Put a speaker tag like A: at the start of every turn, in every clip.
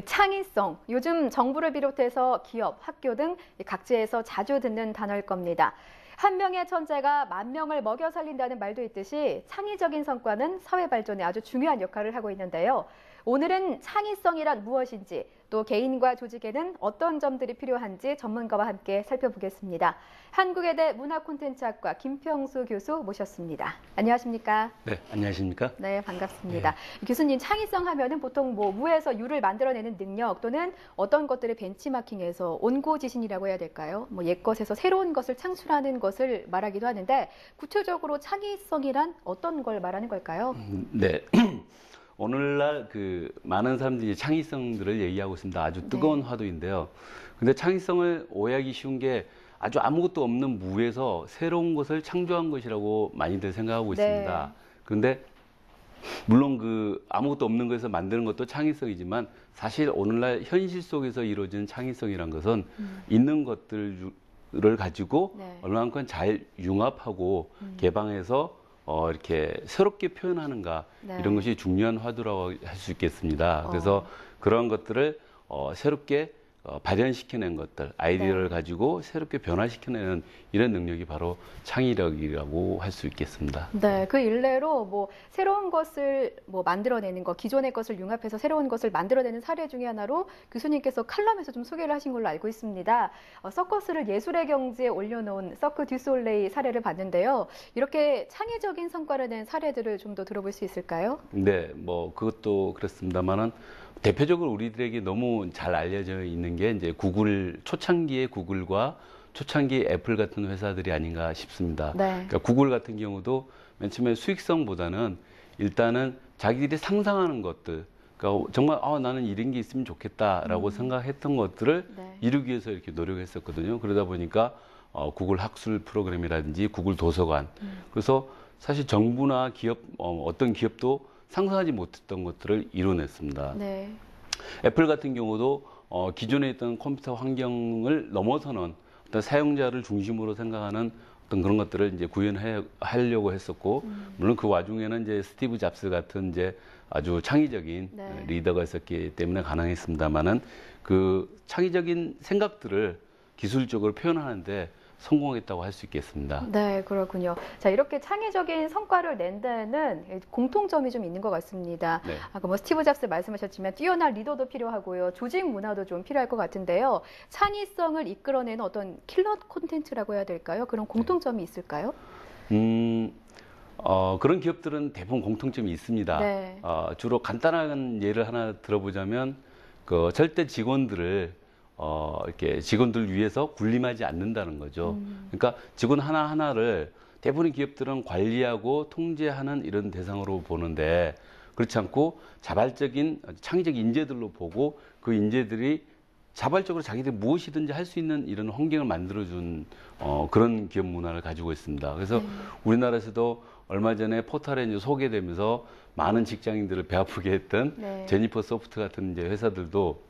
A: 창의성, 요즘 정부를 비롯해서 기업, 학교 등 각지에서 자주 듣는 단어일 겁니다. 한 명의 천재가 만 명을 먹여 살린다는 말도 있듯이 창의적인 성과는 사회 발전에 아주 중요한 역할을 하고 있는데요. 오늘은 창의성이란 무엇인지, 또 개인과 조직에는 어떤 점들이 필요한지 전문가와 함께 살펴보겠습니다. 한국외대 문화콘텐츠학과 김평수 교수 모셨습니다. 안녕하십니까?
B: 네, 안녕하십니까?
A: 네, 반갑습니다. 네. 교수님, 창의성 하면은 보통 무에서 유를 만들어내는 능력 또는 어떤 것들을 벤치마킹해서 온고지신이라고 해야 될까요? 옛 것에서 새로운 것을 창출하는 것을 말하기도 하는데 구체적으로 창의성이란 어떤 걸 말하는 걸까요?
B: 네. 오늘날 많은 사람들이 창의성들을 얘기하고 있습니다. 아주 뜨거운 화두인데요. 근데 창의성을 오해하기 쉬운 게 아주 아무것도 없는 무에서 새로운 것을 창조한 것이라고 많이들 생각하고 있습니다. 그런데 물론 아무것도 없는 것에서 만드는 것도 창의성이지만 사실 오늘날 현실 속에서 이루어지는 창의성이란 것은 있는 것들을 가지고 얼마만큼 잘 융합하고 개방해서 이렇게 새롭게 표현하는가 이런 것이 중요한 화두라고 할 수 있겠습니다. 그래서 그런 것들을 새롭게 발현시켜낸 것들, 아이디어를 가지고 새롭게 변화시켜내는 이런 능력이 바로 창의력이라고 할 수 있겠습니다.
A: 네, 그 일례로 새로운 것을 만들어내는 것, 기존의 것을 융합해서 새로운 것을 만들어내는 사례 중에 하나로 교수님께서 칼럼에서 좀 소개를 하신 걸로 알고 있습니다. 서커스를 예술의 경지에 올려놓은 서크 듀 솔레이 사례를 봤는데요. 이렇게 창의적인 성과를 낸 사례들을 좀 더 들어볼 수 있을까요?
B: 네, 그것도 그렇습니다만은 대표적으로 우리들에게 너무 잘 알려져 있는 게 이제 초창기의 구글과 초창기 애플 같은 회사들이 아닌가 싶습니다. 그러니까 구글 같은 경우도 맨 처음에 수익성보다는 일단은 자기들이 상상하는 것들, 그러니까 정말 나는 이런 게 있으면 좋겠다라고 생각했던 것들을 이루기 위해서 이렇게 노력했었거든요. 그러다 보니까 구글 학술 프로그램이라든지 구글 도서관, 그래서 사실 정부나 기업, 어떤 기업도 상상하지 못했던 것들을 이뤄냈습니다. 애플 같은 경우도 기존에 있던 컴퓨터 환경을 넘어서는 어떤 사용자를 중심으로 생각하는 어떤 그런 것들을 이제 구현하려고 했었고, 물론 그 와중에는 이제 스티브 잡스 같은 이제 아주 창의적인 리더가 있었기 때문에 가능했습니다만은 그 창의적인 생각들을 기술적으로 표현하는데 성공했다고 할 수 있겠습니다.
A: 네, 그렇군요. 자, 이렇게 창의적인 성과를 낸 데는 공통점이 좀 있는 것 같습니다. 아까 스티브 잡스 말씀하셨지만 뛰어난 리더도 필요하고요. 조직 문화도 좀 필요할 것 같은데요. 창의성을 이끌어내는 어떤 킬러 콘텐츠라고 해야 될까요? 그런 공통점이 있을까요?
B: 그런 기업들은 대부분 공통점이 있습니다. 주로 간단한 예를 하나 들어보자면 절대 직원들을 이렇게 직원들 위해서 군림하지 않는다는 거죠. 그러니까 직원 하나하나를 대부분의 기업들은 관리하고 통제하는 이런 대상으로 보는데 그렇지 않고 자발적인 창의적 인재들로 보고 그 인재들이 자발적으로 자기들이 무엇이든지 할 수 있는 이런 환경을 만들어준 그런 기업 문화를 가지고 있습니다. 그래서 우리나라에서도 얼마 전에 포털에 이제 소개되면서 많은 직장인들을 배 아프게 했던 제니퍼 소프트 같은 이제 회사들도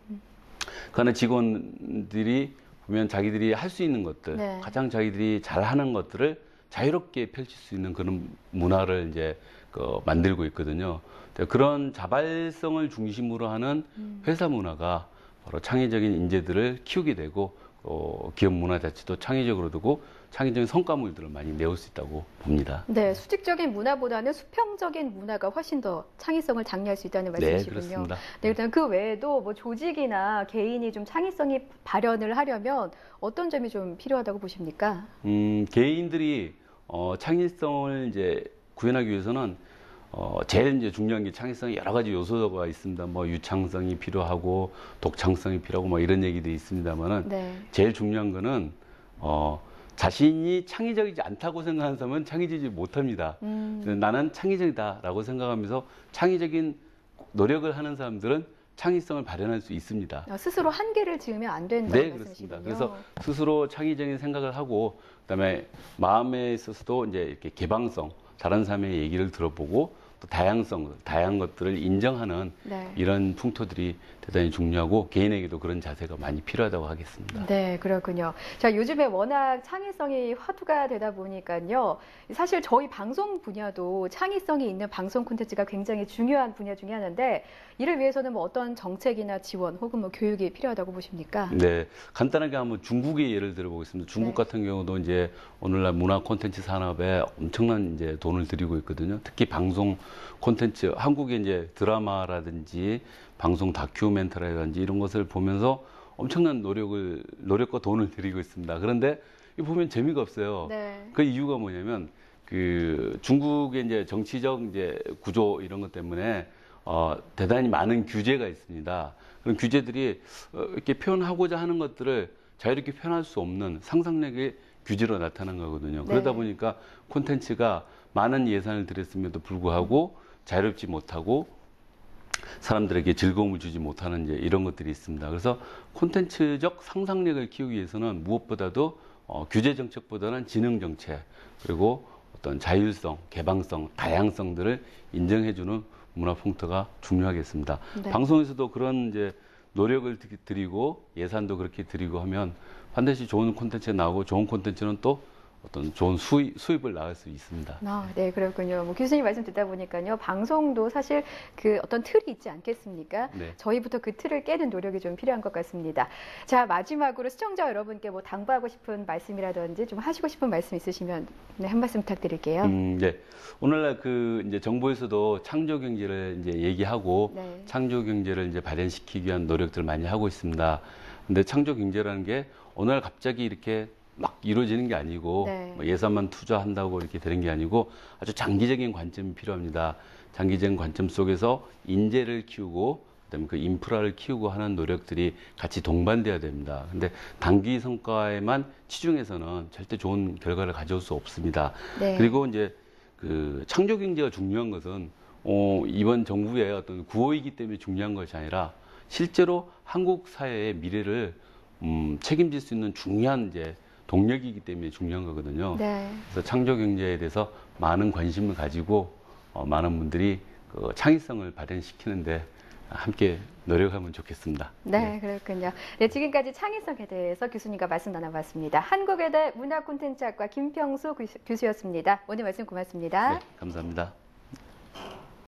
B: 그 안에 직원들이 보면 자기들이 할 수 있는 것들, 가장 자기들이 잘하는 것들을 자유롭게 펼칠 수 있는 그런 문화를 이제 만들고 있거든요. 그런 자발성을 중심으로 하는 회사 문화가 바로 창의적인 인재들을 키우게 되고 기업 문화 자체도 창의적으로 되고 창의적인 성과물들을 많이 내올 수 있다고 봅니다.
A: 네, 수직적인 문화보다는 수평적인 문화가 훨씬 더 창의성을 장려할 수 있다는 말씀이시군요.
B: 네, 그렇습니다.
A: 네, 일단 그 외에도 조직이나 개인이 좀 창의성이 발현을 하려면 어떤 점이 좀 필요하다고 보십니까?
B: 개인들이 창의성을 이제 구현하기 위해서는 제일 이제 중요한 게 창의성이 여러 가지 요소가 있습니다. 유창성이 필요하고 독창성이 필요하고 이런 얘기들이 있습니다만은 제일 중요한 거는 자신이 창의적이지 않다고 생각하는 사람은 창의적이지 못합니다. 나는 창의적이다라고 생각하면서 창의적인 노력을 하는 사람들은 창의성을 발현할 수 있습니다.
A: 스스로 한계를 지으면 안 된다는
B: 말씀이시군요.
A: 그렇습니다.
B: 그래서 스스로 창의적인 생각을 하고 그다음에 마음에 있어서도 이제 이렇게 개방성, 다른 사람의 얘기를 들어보고 또 다양한 것들을 인정하는
A: 네.
B: 이런 풍토들이 대단히 중요하고 개인에게도 그런 자세가 많이 필요하다고 하겠습니다.
A: 네, 그렇군요. 자, 요즘에 워낙 창의성이 화두가 되다 보니까요. 사실 저희 방송 분야도 창의성이 있는 방송 콘텐츠가 굉장히 중요한 분야 중에 하나인데 이를 위해서는 뭐 어떤 정책이나 지원 혹은 뭐 교육이 필요하다고 보십니까?
B: 네, 간단하게 한번 중국의 예를 들어보겠습니다. 중국
A: 네.
B: 같은 경우도 이제 오늘날 문화 콘텐츠 산업에 엄청난 이제 돈을 들이고 있거든요. 특히 방송 콘텐츠, 한국의 이제 드라마라든지 방송 다큐멘터리라든지 이런 것을 보면서 엄청난 노력과 돈을 들이고 있습니다. 그런데 이 보면 재미가 없어요.
A: 네.
B: 그 이유가 뭐냐면 그 중국의 이제 정치적 이제 구조 이런 것 때문에 대단히 많은 규제가 있습니다. 그런 규제들이 이렇게 표현하고자 하는 것들을 자유롭게 표현할 수 없는 상상력의 규제로 나타난 거거든요.
A: 네.
B: 그러다 보니까 콘텐츠가 많은 예산을 들였음에도 불구하고 자유롭지 못하고 사람들에게 즐거움을 주지 못하는 이제 이런 것들이 있습니다. 그래서 콘텐츠적 상상력을 키우기 위해서는 무엇보다도 규제 정책보다는 지능 정책 그리고 어떤 자율성, 개방성, 다양성들을 인정해주는 문화 풍토가 중요하겠습니다.
A: 네.
B: 방송에서도 그런 이제 노력을 드리고 예산도 그렇게 드리고 하면 반드시 좋은 콘텐츠가 나오고 좋은 콘텐츠는 또 어떤 좋은 수입을 낳을 수 있습니다.
A: 네, 그렇군요. 뭐 교수님 말씀 듣다 보니까요. 방송도 사실 그 어떤 틀이 있지 않겠습니까?
B: 네.
A: 저희부터 그 틀을 깨는 노력이 좀 필요한 것 같습니다. 자, 마지막으로 시청자 여러분께 뭐 당부하고 싶은 말씀이라든지 좀 하시고 싶은 말씀 있으시면 네, 한 말씀 부탁드릴게요.
B: 네. 오늘날 그 이제 정부에서도 창조 경제를 이제 얘기하고
A: 네.
B: 창조 경제를 이제 발현시키기 위한 노력들을 많이 하고 있습니다. 근데 창조 경제라는 게 오늘 갑자기 이렇게 막 이루어지는 게 아니고
A: 네.
B: 뭐 예산만 투자한다고 이렇게 되는 게 아니고 아주 장기적인 관점이 필요합니다. 장기적인 관점 속에서 인재를 키우고 그다음에 그 인프라를 키우고 하는 노력들이 같이 동반돼야 됩니다. 근데 단기 성과에만 치중해서는 절대 좋은 결과를 가져올 수 없습니다.
A: 네.
B: 그리고 이제 그 창조 경제가 중요한 것은 이번 정부의 어떤 구호이기 때문에 중요한 것이 아니라 실제로 한국 사회의 미래를 책임질 수 있는 중요한 이제 동력이기 때문에 중요한 거거든요.
A: 네.
B: 그래서 창조 경제에 대해서 많은 관심을 가지고 많은 분들이 그 창의성을 발현시키는데 함께 노력하면 좋겠습니다.
A: 네, 그렇군요. 네, 지금까지 창의성에 대해서 교수님과 말씀 나눠봤습니다. 한국외대 문화콘텐츠학과 김평수 교수였습니다. 오늘 말씀 고맙습니다.
B: 네, 감사합니다.